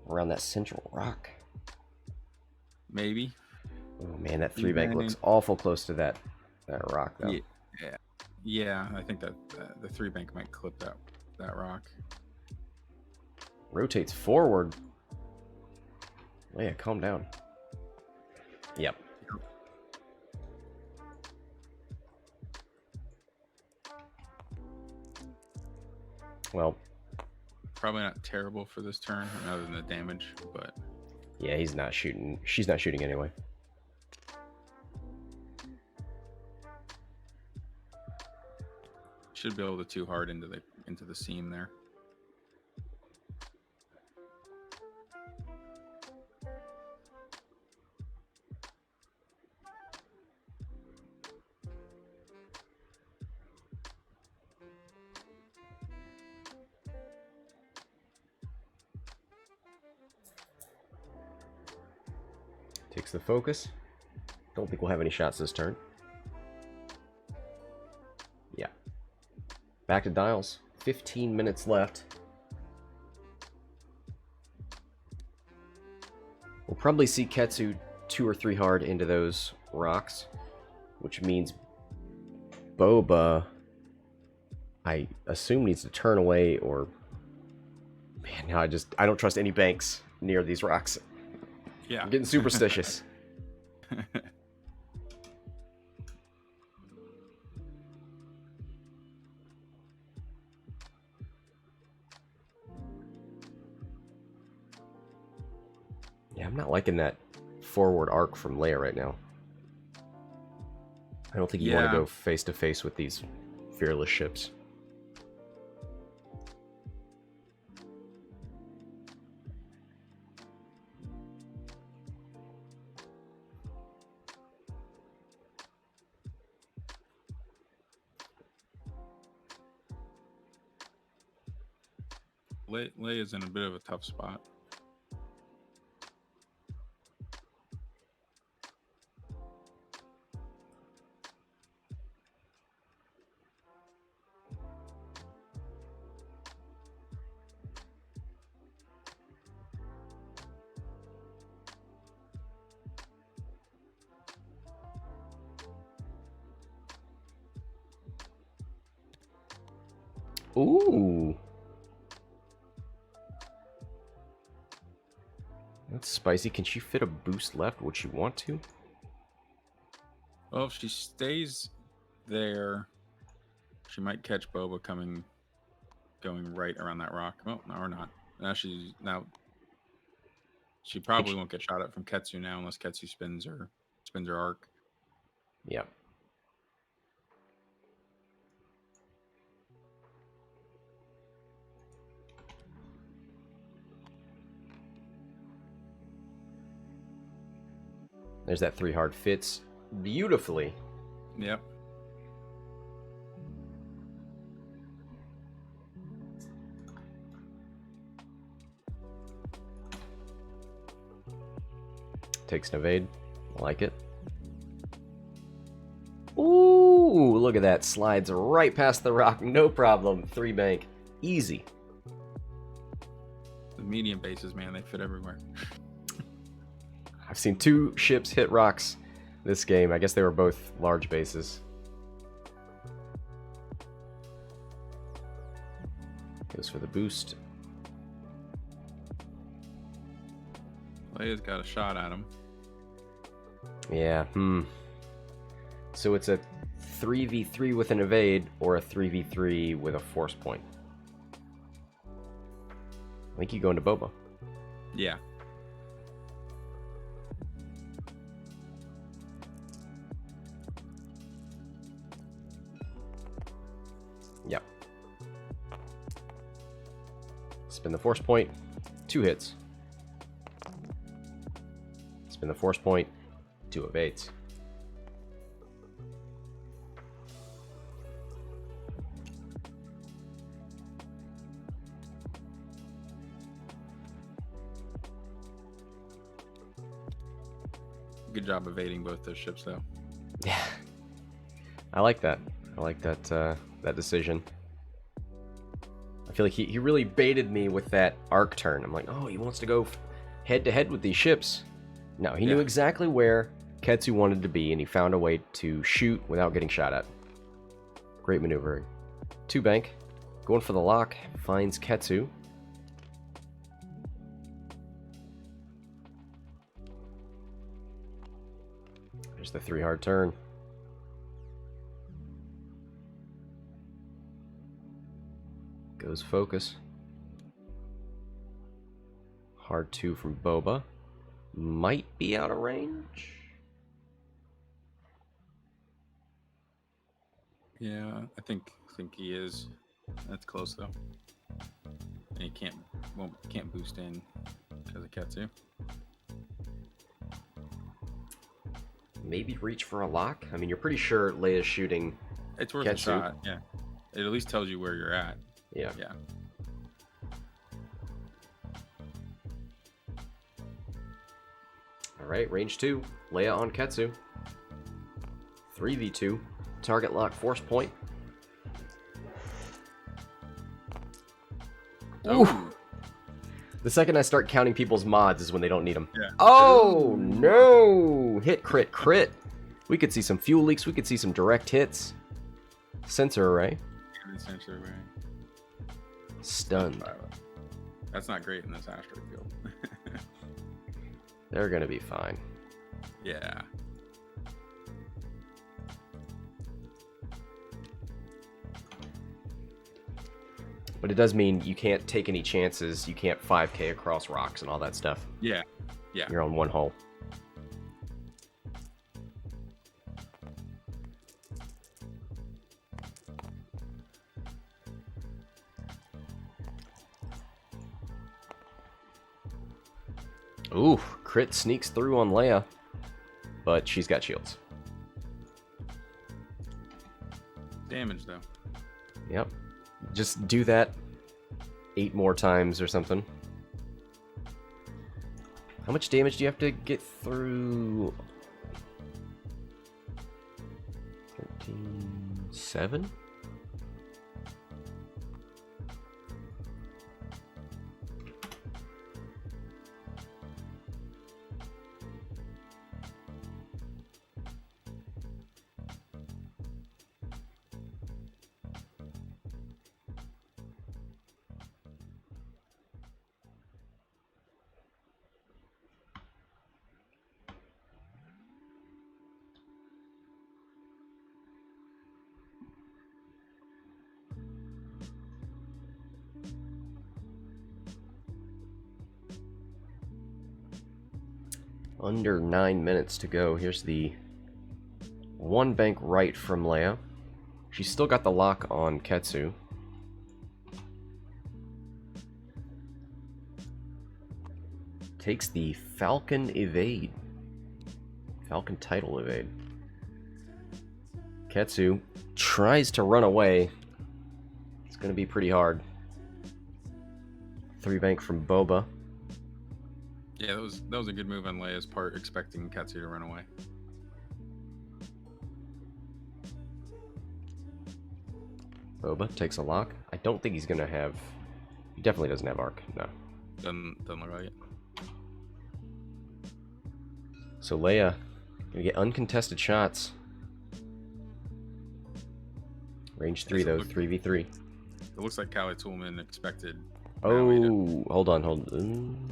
around that central rock? Maybe. Oh man, that 3 bank looks awful close to that rock though. Yeah. I think that the 3 bank might clip that rock. Rotates forward. Leia, calm down. Yep. Well, probably not terrible for this turn, other than the damage, but yeah, he's not shooting. She's not shooting anyway. Should be able to 2 hard into the seam there. Takes the focus. Don't think we'll have any shots this turn. back to dials. 15 minutes left. We'll probably see Ketsu 2 or 3 hard into those rocks, which means Boba, I assume, needs to turn away, or... Man, now I don't trust any banks near these rocks. Yeah. I'm getting superstitious. Yeah, I'm not liking that forward arc from Leia right now. I don't think you want to go face to face with these fearless ships. Leia's in a bit of a tough spot. Ooh. That's spicy. Can she fit a boost left? Would she want to? Well, if she stays there, she might catch Boba going right around that rock. Oh, no, or not. Now she probably won't get shot at from Ketsu now unless Ketsu spins her arc. Yep. There's that 3 hard. Fits beautifully. Yep. Takes an evade. I like it. Ooh, look at that. Slides right past the rock. No problem. 3 bank. Easy. The medium bases, man, they fit everywhere. I've seen 2 ships hit rocks this game. I guess they were both large bases. Goes for the boost. Leia's got a shot at him. Yeah, So it's a 3v3 with an evade or a 3v3 with a force point. I think you go into Boba. Yeah. Yep. Spin the force point. 2 hits. Spin the force point. 2 evades. Good job evading both those ships, though. Yeah. I like that. I like that that decision. I feel like he really baited me with that arc turn. I'm like, oh, he wants to go head to head with these ships. No, he knew exactly where Ketsu wanted to be, and he found a way to shoot without getting shot at. Great maneuvering. 2 bank. Going for the lock. Finds Ketsu. There's the 3 hard turn. Goes focus. Hard 2 from Boba. Might be out of range. Yeah, I think he is. That's close though. And he can't boost in because of Ketsu. Maybe reach for a lock? I mean, you're pretty sure Leia's shooting It's worth Ketsu. a shot, yeah. It at least tells you where you're at. Yeah. Yeah. Alright, range 2. Leia on Ketsu. 3v2. Target lock force point. Ooh. Oh, The second I start counting people's mods is when they don't need them. yeah. Oh, no! Hit, crit, crit. We could see some fuel leaks. We could see some direct hits. Sensor array. Sensor array. Stunned. That's not great in this asteroid field. They're going to be fine. Yeah. But it does mean you can't take any chances. You can't 5k across rocks and all that stuff. Yeah. Yeah. You're on one hull. Ooh, crit sneaks through on Leia, but she's got shields. Damage, though. Yep. Just do that 8 more times or something. How much damage do you have to get through? 13.7? Under 9 minutes to go. Here's the one bank right from Leia. She's still got the lock on Ketsu. Takes the Falcon evade. Falcon title evade. Ketsu tries to run away. It's going to be pretty hard. 3 bank from Boba. Yeah, that was a good move on Leia's part, expecting Ketsu to run away. Boba takes a lock. I don't think he's gonna have. He definitely doesn't have arc. No. Doesn't look like it. So Leia gonna get uncontested shots. Range 3 though, 3v3. It looks like Calitoolman expected. Oh, hold on.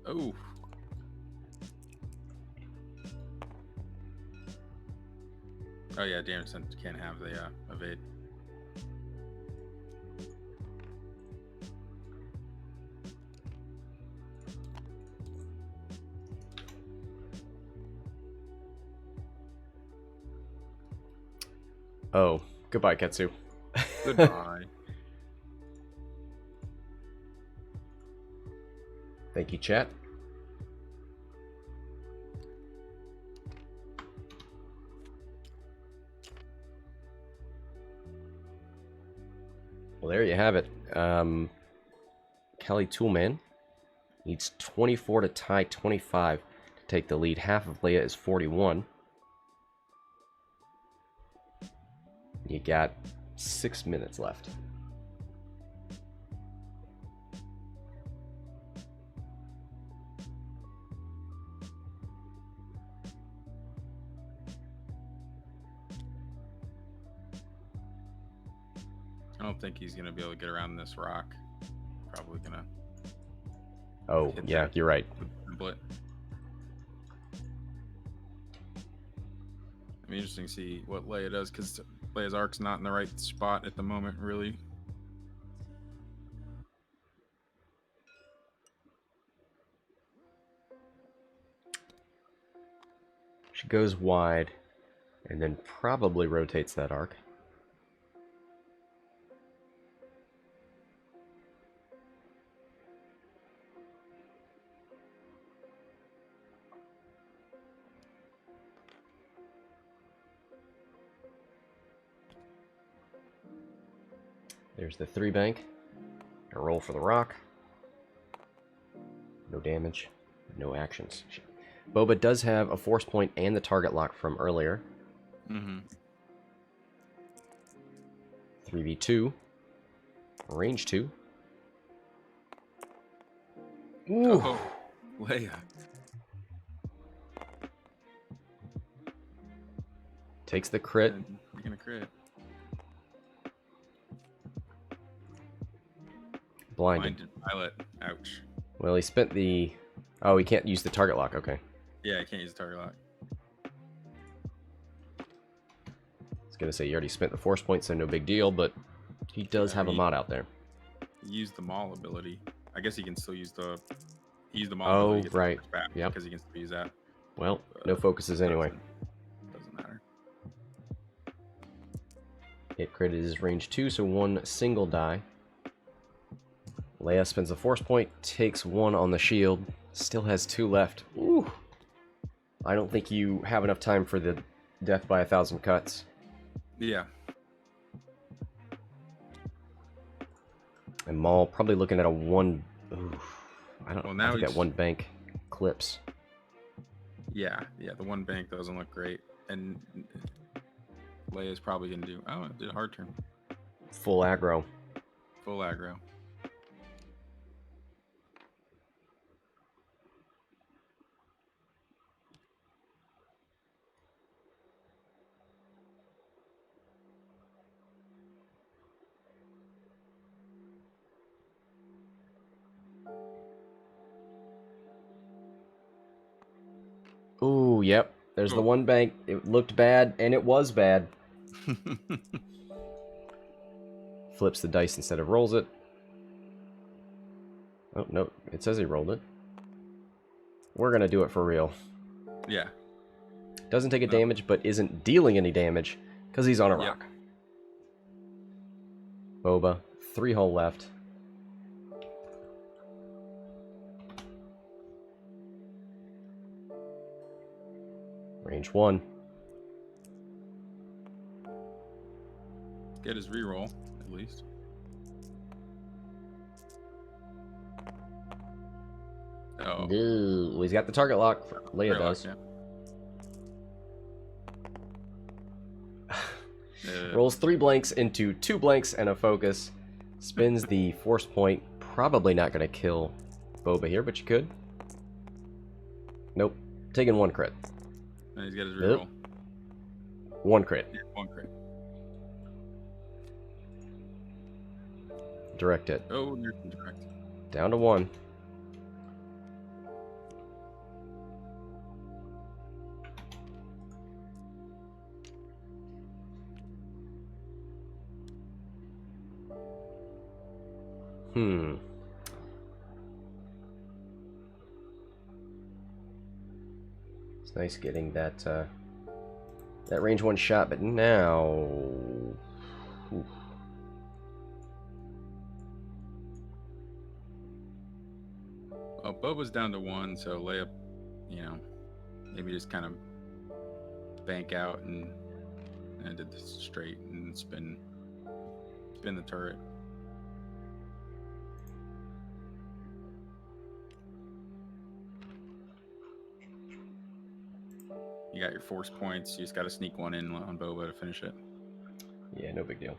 Oh. Oh yeah, damage sense can't have the evade. Oh, goodbye, Ketsu. Goodbye. Thank you, chat. Well, there you have it. Calitoolman needs 24 to tie 25 to take the lead. Half of Leia is 41. You got 6 minutes left. I don't think he's gonna be able to get around this rock. Probably gonna. Oh, yeah, you're right. Template. It'll be interesting to see what Leia does, because Leia's arc's not in the right spot at the moment, really. She goes wide and then probably rotates that arc. There's the 3 bank. A roll for the rock. No damage, no actions. Boba does have a force point and the target lock from earlier. Mm-hmm. 3v2. Range 2. Ooh. Oh, Leia. Takes the crit. You're gonna crit. Blinded. Pilot. Ouch. Well, he spent the... Oh, he can't use the target lock. Okay. Yeah, I can't use the target lock. I was going to say, you already spent the force point, so no big deal, but he does have a mod out there. He used the Maul ability. I guess he can still use the... He used the Maul Oh, ability to get the right. force back, Yep. because he can still use that. Well, no focuses anyway. Doesn't matter. Hit crit is range 2, so one single die. Leia spends a force point, takes one on the shield, still has 2 left. Ooh. I don't think you have enough time for the death by 1,000 cuts. Yeah. And Maul probably looking at a 1... Ooh. I Well, now think that one bank clips. Yeah, the one bank doesn't look great. And Leia's probably going to do... Oh, it did a hard turn. Full aggro. Full aggro. Ooh, yep. There's the one bank. It looked bad, and it was bad. Flips the dice instead of rolls it. Oh, no. It says he rolled it. We're going to do it for real. Yeah. Doesn't take a damage, but isn't dealing any damage, because he's on a rock. Boba. 3 hull left. Range 1. Get his reroll, at least. Oh. Ooh, he's got the target lock. Leia does. Rolls 3 blanks into 2 blanks and a focus. Spins the force point. Probably not going to kill Boba here, but you could. Nope. Taking 1 crit. And he's got his reroll. 1 crit. Yeah, 1 crit. Direct it. Oh, you're direct. Down to 1. It's nice getting that that range 1 shot, but now... Oof. Well, Boba's down to 1, so Leia, maybe just kind of bank out and did this straight and spin the turret. You got your force points. You just got to sneak one in on Boba to finish it. Yeah, no big deal.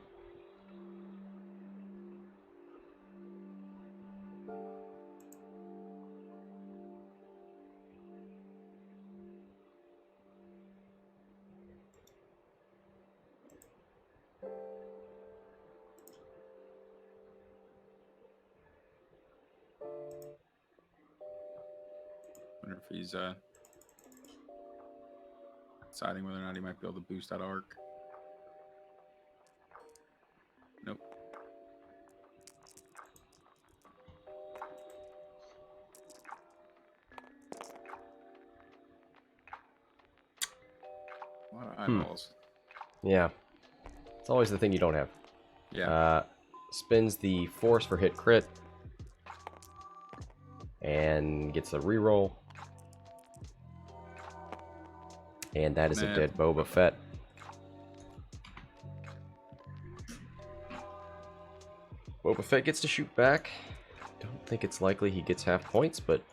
Wonder if he's deciding whether or not he might be able to boost that arc. Nope. A lot of eyeballs. Yeah. It's always the thing you don't have. Yeah. Spins the force for hit crit. And gets a reroll. And that is a dead Boba Fett. Boba Fett gets to shoot back. Don't think it's likely he gets half points, but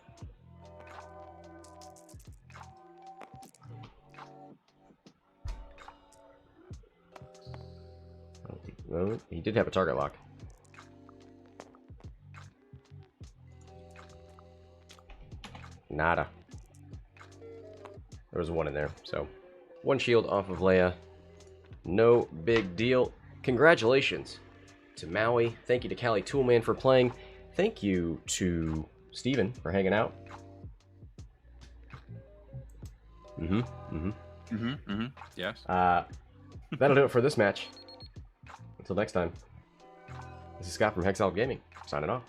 Well, he did have a target lock. Nada. There was one in there, so 1 shield off of Leia. No big deal. Congratulations to Maui. Thank you to Calitoolman for playing. Thank you to Steven for hanging out. Yes. That'll do it for this match. Until next time. This is Scott from Hexiled Gaming, signing off.